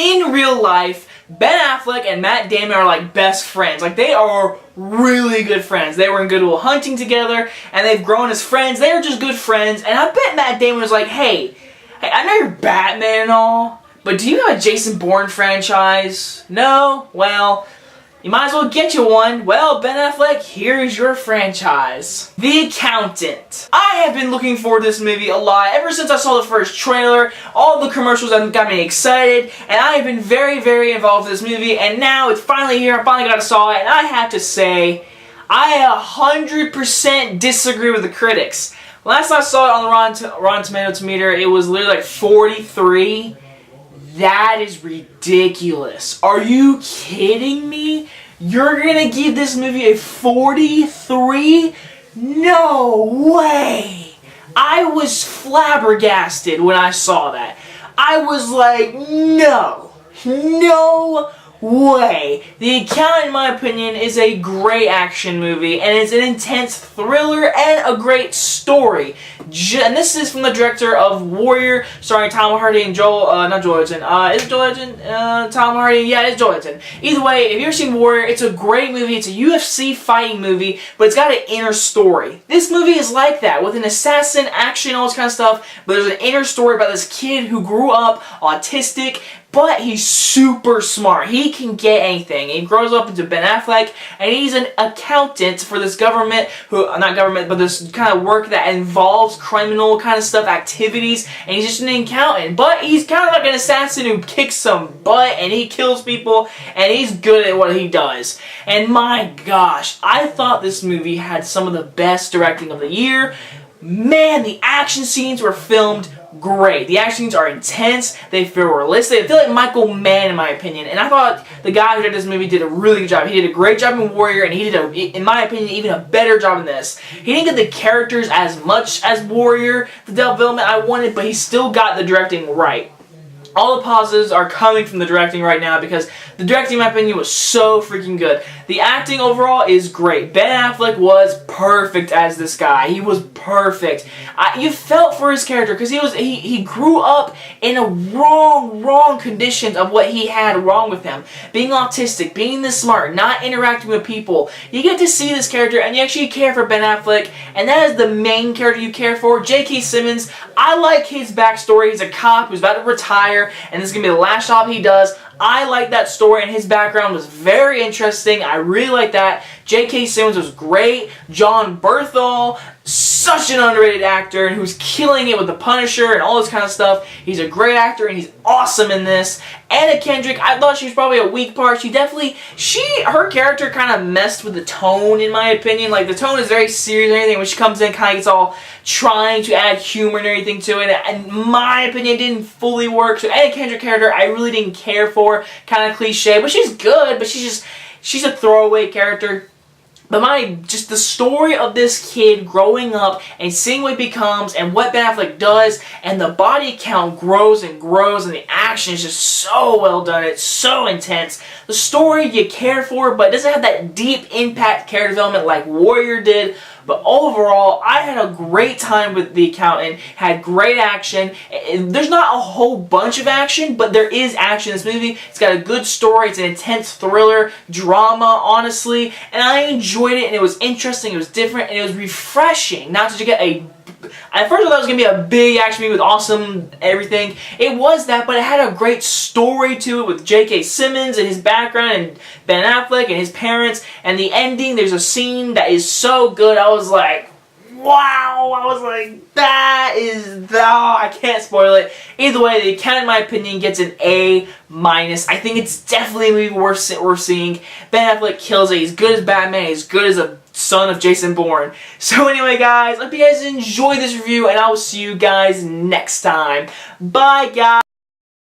in real life, Ben Affleck and Matt Damon are like best friends. Like, they are really good friends. They were in Good Will Hunting together, and they've grown as friends. They are just good friends, and I bet Matt Damon was like, hey, I know you're Batman and all, but do you have a Jason Bourne franchise? No? Well, you might as well get you one. Well, Ben Affleck, here's your franchise. The Accountant. I have been looking forward to this movie a lot. Ever since I saw the first trailer, all the commercials have got me excited, and I have been very, very involved with this movie, and now it's finally here. I finally got to saw it, and I have to say, I 100% disagree with the critics. Last time I saw it on the Rotten Tomatoes meter, it was literally like 43. That is ridiculous. Are you kidding me? You're gonna give this movie a 43? No way! I was flabbergasted when I saw that. I was like, no. No way. The Accountant, in my opinion, is a great action movie, and it's an intense thriller and a great story. And this is from the director of Warrior, starring Tom Hardy and not Joel Edgerton. Is it Joel Edgerton? Tom Hardy? Yeah, it's Joel Edgerton. Either way, if you've ever seen Warrior, it's a great movie. It's a UFC fighting movie, but it's got an inner story. This movie is like that, with an assassin, action, all this kind of stuff, but there's an inner story about this kid who grew up autistic, but he's super smart. He can get anything. He grows up into Ben Affleck, and he's an accountant for this government, not government, but this kind of work that involves criminal kind of stuff, activities, and he's just an accountant. But he's kind of like an assassin who kicks some butt, and he kills people, and he's good at what he does. And my gosh, I thought this movie had some of the best directing of the year. Man, the action scenes were filmed great. The action scenes are intense. They feel realistic. They feel like Michael Mann, in my opinion. And I thought the guy who did this movie did a really good job. He did a great job in Warrior, and he did, in my opinion, even a better job in this. He didn't get the characters as much as Warrior, the development I wanted, but he still got the directing right. All the positives are coming from the directing right now, because the directing, in my opinion, was so freaking good. The acting overall is great. Ben Affleck was perfect as this guy. He was perfect. You felt for his character, because he grew up in a wrong conditions of what he had wrong with him. Being autistic, being this smart, not interacting with people. You get to see this character, and you actually care for Ben Affleck, and that is the main character you care for. J.K. Simmons, I like his backstory. He's a cop who's about to retire, and this is going to be the last job he does. I like that story, and his background was very interesting. I really like that. J.K. Simmons was great. John Berthel, such an underrated actor, and who's killing it with The Punisher and all this kind of stuff. He's a great actor, and he's awesome in this. Anna Kendrick, I thought she was probably a weak part. Her character kind of messed with the tone, in my opinion. Like, the tone is very serious and everything. When she comes in, kind of gets all trying to add humor and everything to it. And in my opinion, it didn't fully work. So Anna Kendrick character, I really didn't care for. Kind of cliche, but she's good, but she's a throwaway character. But just the story of this kid growing up and seeing what he becomes and what Ben Affleck does, and the body count grows and grows, and the action is just so well done. It's so intense. The story you care for, but it doesn't have that deep impact character development like Warrior did. But overall, I had a great time with The Accountant. Had great action. There's not a whole bunch of action, but there is action in this movie. It's got a good story. It's an intense thriller, drama, honestly. And I enjoyed it, and it was interesting, it was different, and it was refreshing. Not to get at first I thought it was going to be a big action movie with awesome everything. It was that, but it had a great story to it with J.K. Simmons and his background, and Ben Affleck and his parents, and the ending. There's a scene that is so good. I was like, wow! I was like, I can't spoil it. Either way, The Accountant, in my opinion, gets an A-. I think it's definitely a movie worth seeing. Ben Affleck kills it. He's good as Batman. He's good as a son of Jason Bourne. So anyway, guys, I hope you guys enjoyed this review, and I will see you guys next time. Bye, guys!